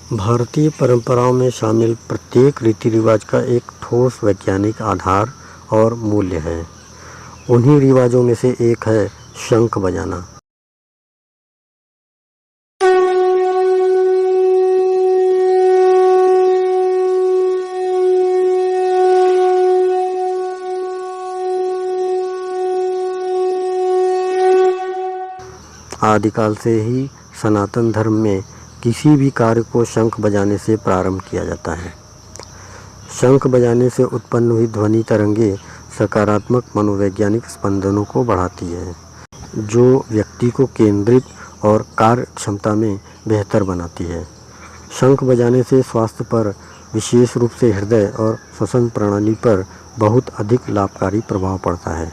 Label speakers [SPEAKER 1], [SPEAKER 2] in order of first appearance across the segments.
[SPEAKER 1] भारतीय परंपराओं में शामिल प्रत्येक रीति रिवाज का एक ठोस वैज्ञानिक आधार और मूल्य है। उन्हीं रिवाजों में से एक है शंख बजाना। आदिकाल से ही सनातन धर्म में किसी भी कार्य को शंख बजाने से प्रारंभ किया जाता है। शंख बजाने से उत्पन्न हुई ध्वनि तरंगे सकारात्मक मनोवैज्ञानिक स्पंदनों को बढ़ाती है, जो व्यक्ति को केंद्रित और कार्य क्षमता में बेहतर बनाती है। शंख बजाने से स्वास्थ्य पर, विशेष रूप से हृदय और श्वसन प्रणाली पर बहुत अधिक लाभकारी प्रभाव पड़ता है।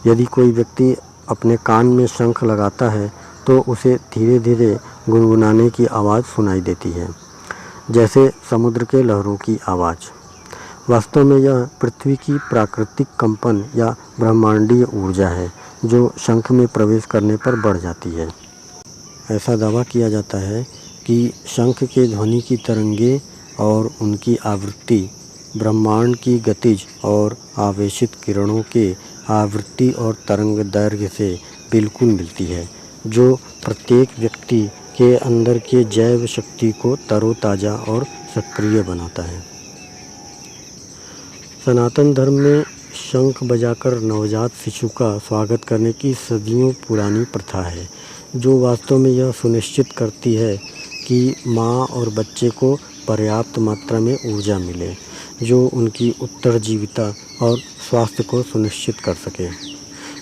[SPEAKER 1] यदि कोई व्यक्ति अपने कान में शंख लगाता है तो उसे धीरे धीरे गुनगुनाने की आवाज़ सुनाई देती है, जैसे समुद्र के लहरों की आवाज़। वास्तव में यह पृथ्वी की प्राकृतिक कंपन या ब्रह्मांडीय ऊर्जा है, जो शंख में प्रवेश करने पर बढ़ जाती है। ऐसा दावा किया जाता है कि शंख के ध्वनि की तरंगे और उनकी आवृत्ति ब्रह्मांड की गतिज और आवेशित किरणों के आवृत्ति और तरंग दैर्घ्य से बिल्कुल मिलती है, जो प्रत्येक व्यक्ति के अंदर के जैव शक्ति को तरोताज़ा और सक्रिय बनाता है। सनातन धर्म में शंख बजाकर नवजात शिशु का स्वागत करने की सदियों पुरानी प्रथा है, जो वास्तव में यह सुनिश्चित करती है कि माँ और बच्चे को पर्याप्त मात्रा में ऊर्जा मिले, जो उनकी उत्तरजीविता और स्वास्थ्य को सुनिश्चित कर सके।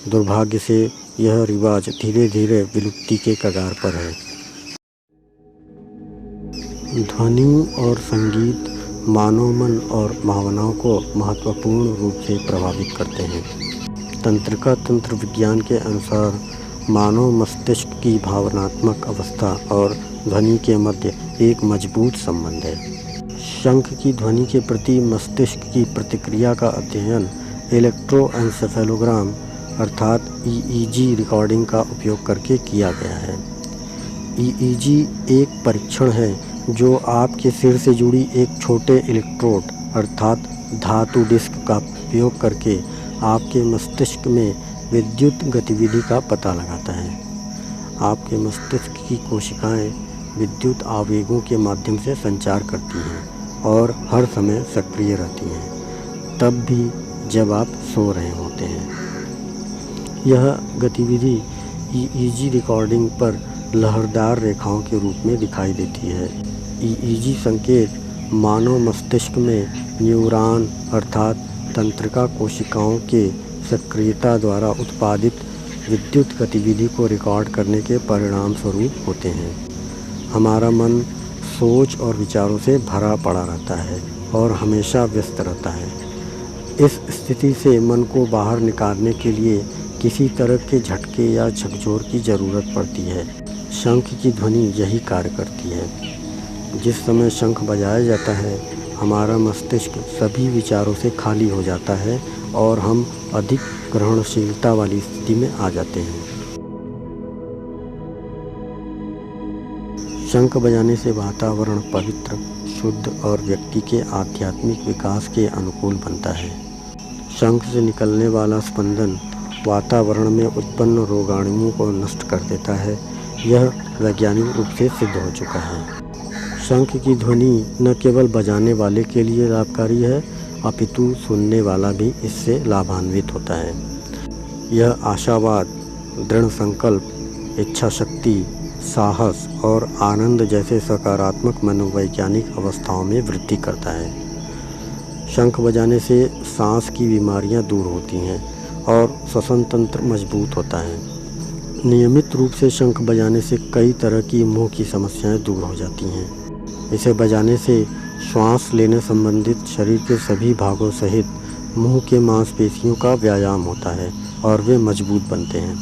[SPEAKER 1] दुर्भाग्य से यह रिवाज धीरे धीरे विलुप्ति के कगार पर है। ध्वनि और संगीत मानव मन और भावनाओं को महत्वपूर्ण रूप से प्रभावित करते हैं। तंत्रिका तंत्र विज्ञान के अनुसार मानव मस्तिष्क की भावनात्मक अवस्था और ध्वनि के मध्य एक मजबूत संबंध है। शंख की ध्वनि के प्रति मस्तिष्क की प्रतिक्रिया का अध्ययन इलेक्ट्रोएन्सेफेलोग्राम अर्थात ईईजी रिकॉर्डिंग का उपयोग करके किया गया है। ईईजी एक परीक्षण है जो आपके सिर से जुड़ी एक छोटे इलेक्ट्रोड अर्थात धातु डिस्क का उपयोग करके आपके मस्तिष्क में विद्युत गतिविधि का पता लगाता है। आपके मस्तिष्क की कोशिकाएं विद्युत आवेगों के माध्यम से संचार करती हैं और हर समय सक्रिय रहती हैं, तब भी जब आप सो रहे होते हैं। यह गतिविधि ईईजी रिकॉर्डिंग पर लहरदार रेखाओं के रूप में दिखाई देती है। ईईजी संकेत मानव मस्तिष्क में न्यूरॉन अर्थात तंत्रिका कोशिकाओं के सक्रियता द्वारा उत्पादित विद्युत गतिविधि को रिकॉर्ड करने के परिणाम स्वरूप होते हैं। हमारा मन सोच और विचारों से भरा पड़ा रहता है और हमेशा व्यस्त रहता है। इस स्थिति से मन को बाहर निकालने के लिए किसी तरह के झटके या झकझोर की ज़रूरत पड़ती है। शंख की ध्वनि यही कार्य करती है। जिस समय शंख बजाया जाता है, हमारा मस्तिष्क सभी विचारों से खाली हो जाता है और हम अधिक ग्रहणशीलता वाली स्थिति में आ जाते हैं। शंख बजाने से वातावरण पवित्र, शुद्ध और व्यक्ति के आध्यात्मिक विकास के अनुकूल बनता है। शंख से निकलने वाला स्पंदन वातावरण में उत्पन्न रोगाणुओं को नष्ट कर देता है। यह वैज्ञानिक रूप से सिद्ध हो चुका है। शंख की ध्वनि न केवल बजाने वाले के लिए लाभकारी है, अपितु सुनने वाला भी इससे लाभान्वित होता है। यह आशावाद, दृढ़ संकल्प, इच्छा शक्ति, साहस और आनंद जैसे सकारात्मक मनोवैज्ञानिक अवस्थाओं में वृद्धि करता है। शंख बजाने से सांस की बीमारियां दूर होती हैं और श्वसन तंत्र मजबूत होता है। नियमित रूप से शंख बजाने से कई तरह की मुंह की समस्याएं दूर हो जाती हैं। इसे बजाने से श्वास लेने संबंधित शरीर के सभी भागों सहित मुंह के मांसपेशियों का व्यायाम होता है और वे मजबूत बनते हैं।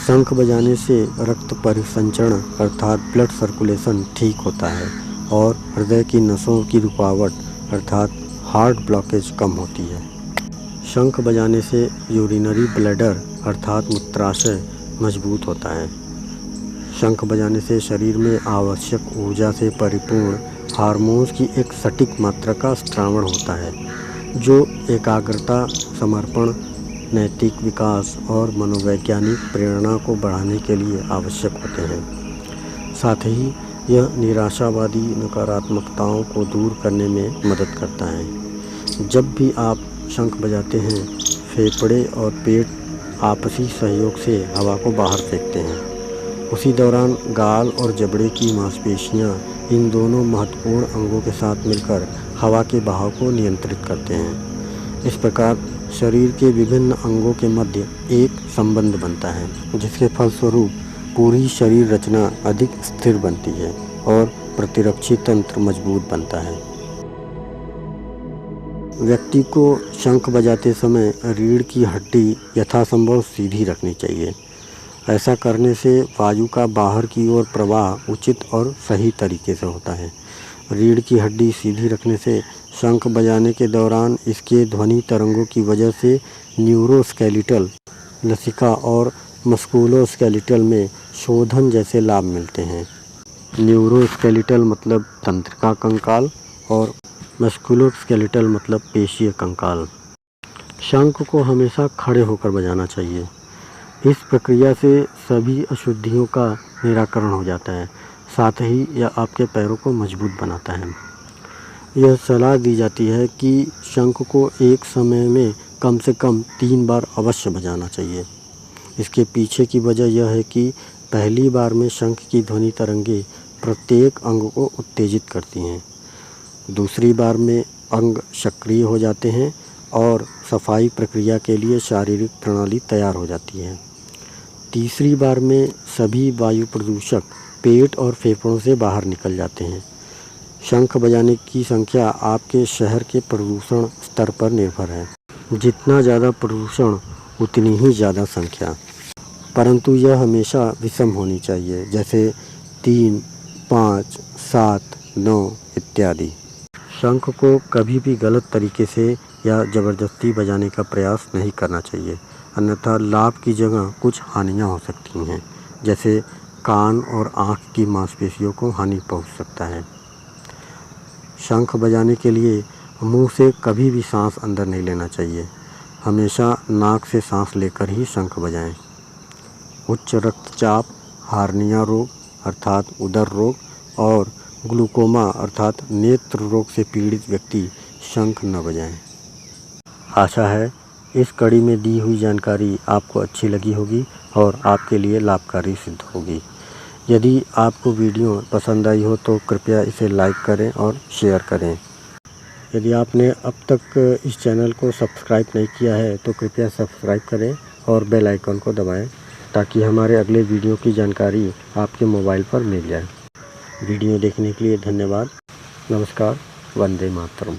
[SPEAKER 1] शंख बजाने से रक्त परिसंचरण अर्थात ब्लड सर्कुलेशन ठीक होता है और हृदय की नसों की रुकावट अर्थात हार्ट ब्लॉकेज कम होती है। शंख बजाने से यूरिनरी ब्लैडर अर्थात मूत्राशय मजबूत होता है। शंख बजाने से शरीर में आवश्यक ऊर्जा से परिपूर्ण हार्मोन्स की एक सटीक मात्रा का स्रावण होता है, जो एकाग्रता, समर्पण, नैतिक विकास और मनोवैज्ञानिक प्रेरणा को बढ़ाने के लिए आवश्यक होते हैं। साथ ही यह निराशावादी नकारात्मकताओं को दूर करने में मदद करता है। जब भी आप शंख बजाते हैं, फेफड़े और पेट आपसी सहयोग से हवा को बाहर फेंकते हैं। उसी दौरान गाल और जबड़े की मांसपेशियां इन दोनों महत्वपूर्ण अंगों के साथ मिलकर हवा के बहाव को नियंत्रित करते हैं। इस प्रकार शरीर के विभिन्न अंगों के मध्य एक संबंध बनता है, जिसके फलस्वरूप पूरी शरीर रचना अधिक स्थिर बनती है और प्रतिरक्षी तंत्र मजबूत बनता है। व्यक्ति को शंख बजाते समय रीढ़ की हड्डी यथासंभव सीधी रखनी चाहिए। ऐसा करने से वायु का बाहर की ओर प्रवाह उचित और सही तरीके से होता है। रीढ़ की हड्डी सीधी रखने से शंख बजाने के दौरान इसके ध्वनि तरंगों की वजह से न्यूरोस्केलेटल लसिका और मस्कुलोस्केलेटल में शोधन जैसे लाभ मिलते हैं। न्यूरोस्केलेटल मतलब तंत्रिका कंकाल और मस्कुलोस्केलेटल मतलब पेशीय कंकाल। शंख को हमेशा खड़े होकर बजाना चाहिए। इस प्रक्रिया से सभी अशुद्धियों का निराकरण हो जाता है। साथ ही यह आपके पैरों को मजबूत बनाता है। यह सलाह दी जाती है कि शंख को एक समय में कम से कम 3 बार अवश्य बजाना चाहिए। इसके पीछे की वजह यह है कि पहली बार में शंख की ध्वनि तरंगे प्रत्येक अंग को उत्तेजित करती हैं। दूसरी बार में अंग सक्रिय हो जाते हैं और सफाई प्रक्रिया के लिए शारीरिक प्रणाली तैयार हो जाती है। तीसरी बार में सभी वायु प्रदूषक पेट और फेफड़ों से बाहर निकल जाते हैं। शंख बजाने की संख्या आपके शहर के प्रदूषण स्तर पर निर्भर है। जितना ज़्यादा प्रदूषण उतनी ही ज़्यादा संख्या, परंतु यह हमेशा विषम होनी चाहिए, जैसे 3, 5, 7, 9 इत्यादि। शंख को कभी भी गलत तरीके से या ज़बरदस्ती बजाने का प्रयास नहीं करना चाहिए, अन्यथा लाभ की जगह कुछ हानियाँ हो सकती हैं, जैसे कान और आँख की मांसपेशियों को हानि पहुंच सकता है। शंख बजाने के लिए मुंह से कभी भी सांस अंदर नहीं लेना चाहिए। हमेशा नाक से सांस लेकर ही शंख बजाएं। उच्च रक्तचाप, हार्निया रोग अर्थात उदर रोग और ग्लूकोमा अर्थात नेत्र रोग से पीड़ित व्यक्ति शंख न बजाएं। आशा है इस कड़ी में दी हुई जानकारी आपको अच्छी लगी होगी और आपके लिए लाभकारी सिद्ध होगी। यदि आपको वीडियो पसंद आई हो तो कृपया इसे लाइक करें और शेयर करें। यदि आपने अब तक इस चैनल को सब्सक्राइब नहीं किया है तो कृपया सब्सक्राइब करें और बेल आइकन को दबाएं, ताकि हमारे अगले वीडियो की जानकारी आपके मोबाइल पर मिल जाए। वीडियो देखने के लिए धन्यवाद। नमस्कार। वंदे मातरम।